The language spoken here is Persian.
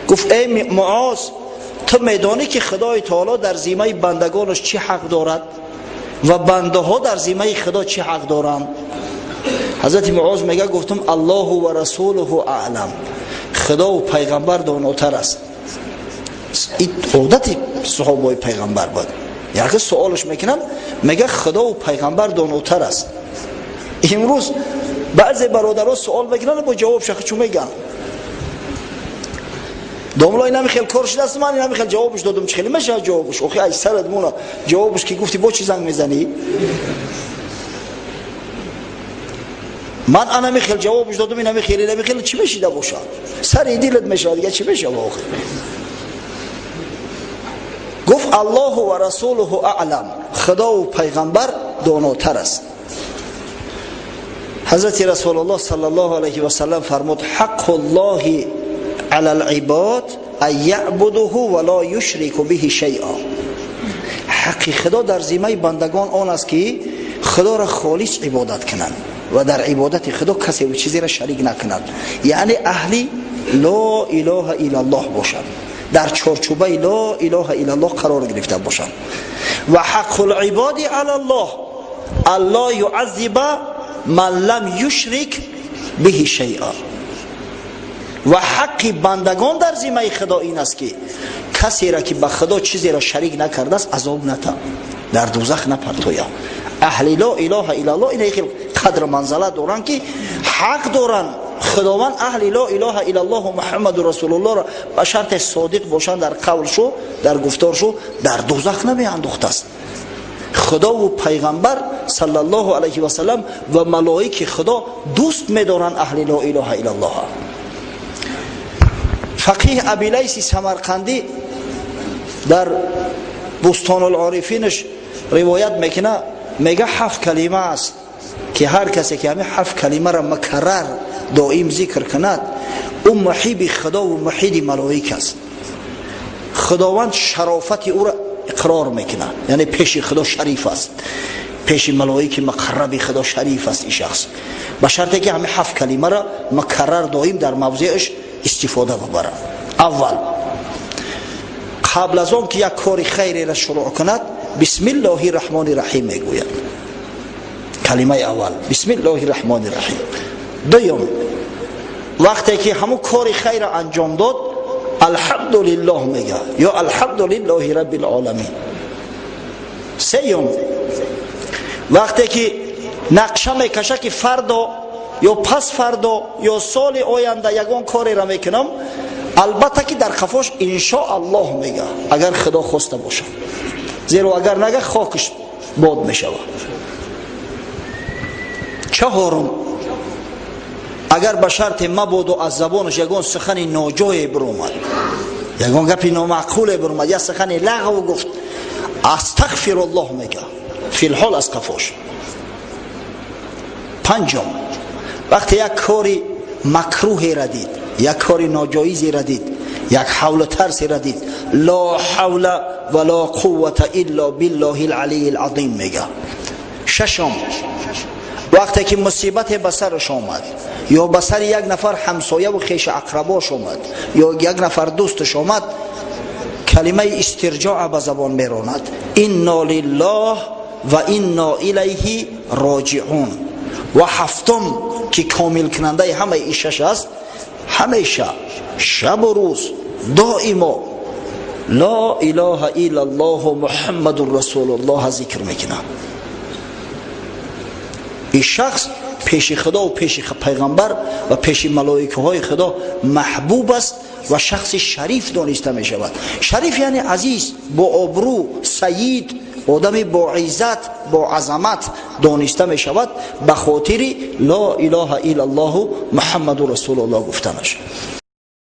گفت ای معاذ، تو میدانی که خدای تعالی در ذمه بندگانش چی حق دارد و بنده ها در ذمه خدا چی حق دارند؟ حضرت معاذ میگه گفتم الله و رسوله اعلم، خدا و پیغمبر داناتر است. این عادت صحابه پیغمبر بود. یعنی سوالش میکنن میگه خدا و پیغمبر داناتر است. امروز بعضی برادرها سوال میکنن با جواب شخص چون میگن دوملا اینا خیلی کار شده است، من اینا خیلی جوابش دادم چه خیلی میشه جوابش آخه ای سرت مونا جوابش که گفتی با چی زنگ میزنی؟ من انا خیلی جوابش دادم اینا خیلی چی میشیده باشه سر دیلت میشه دیگه چی میشه واقعا؟ گفت الله و رسوله اعلم، خدا و پیغمبر داناتر است. حضرت رسول الله صلی الله علیه و سلم فرمود حق الله علی العباد ان یعبده ولا یشرک به شیئا، حق خدا در ذمه بندگان آن است که خدا را خالص عبادت کنند و در عبادت خدا کسی و چیزی را شریک نکنند، یعنی اهل لا اله الا الله باشند، در چارچوبه لا اله الا الله قرار گرفته باشند. و حق العباد علی الله الله یعذب من لم یشرک به شیئا، و حق بندگان در ذمه خدا این است که کسی را که به خدا چیزی را شریک نکرده است عذاب نده، در دوزخ نپرتوید. اهل لا اله الا الله این خیلی قدر منزله دارن که حق دارن خداوند اهل لا اله الا الله و محمد رسول الله را به شرط صادق باشند در قولشو در گفتارشو در دوزخ نمی انداخته است. خدا و پیغمبر صلی الله علیه و سلم و ملائکه خدا دوست می‌دارند اهل لا اله الا الله. فقیه ابی لیث سمرقندی در بستان العارفینش روایت میکنه، میگه 7 کلمه است که هر کسی که همین 7 کلمه را مکرر دائم ذکر کند او محب خدا و محب ملائکه است. خداوند شرافت او را اقرار میکنه، یعنی پیش خدا شریف است، پیش ملائکه مقرب خدا شریف است این شخص، به شرطی که همین 7 کلمه را مکرر دائم در موضعش استفاده ببره. اول قبل از آن که یک کار خیری را شروع کند بسم الله الرحمن الرحیم میگوید، کلمه اول بسم الله الرحمن الرحیم. دوم وقتی که همون کار خیر را انجام داد الحمدلله میگه یا الحمدلله رب العالمین. سوم وقتی که نقشه میکشه که فردا یا پس فردا یا سال آینده یگان کاری را میکنم، البته که در خفاش انشاءالله میگه اگر خدا خواسته باشه، زیرا اگر نگه خاکش باد میشود. چهارم اگر به شرط مباد و از زبانش یگان سخن ناجای برومد، یگان گپی نامعقول برومد یا سخن لغو گفت استغفر الله میگه فی الحال از خفاش. پنجم وقتی یک کاری مکروهی را دید، یک کاری ناجایزی را دید، یک حول و ترسی را دید لا حول ولا قوة الا بالله العلی العظیم میگه. ششم وقتی که مصیبت به سرش آمد یا به سر یک نفر همسایه و خویش اقرباش آمد یا یک نفر دوستش آمد کلمه استرجاع به زبان میراند انا لله و انا الیه راجعون. و هفتم که کامل کننده همه این شش است، همیشه شب و روز دائما لا اله الا الله محمد رسول الله ذکر میکنه. این شخص پیش خدا و پیش پیغمبر و پیش ملائکه های خدا محبوب است و شخص شریف دانسته می شود. شریف یعنی عزیز، با آبرو، سید، آدم با عزت با عظمت دانسته می شود به خاطر لا اله الا الله محمد رسول الله گفتنش.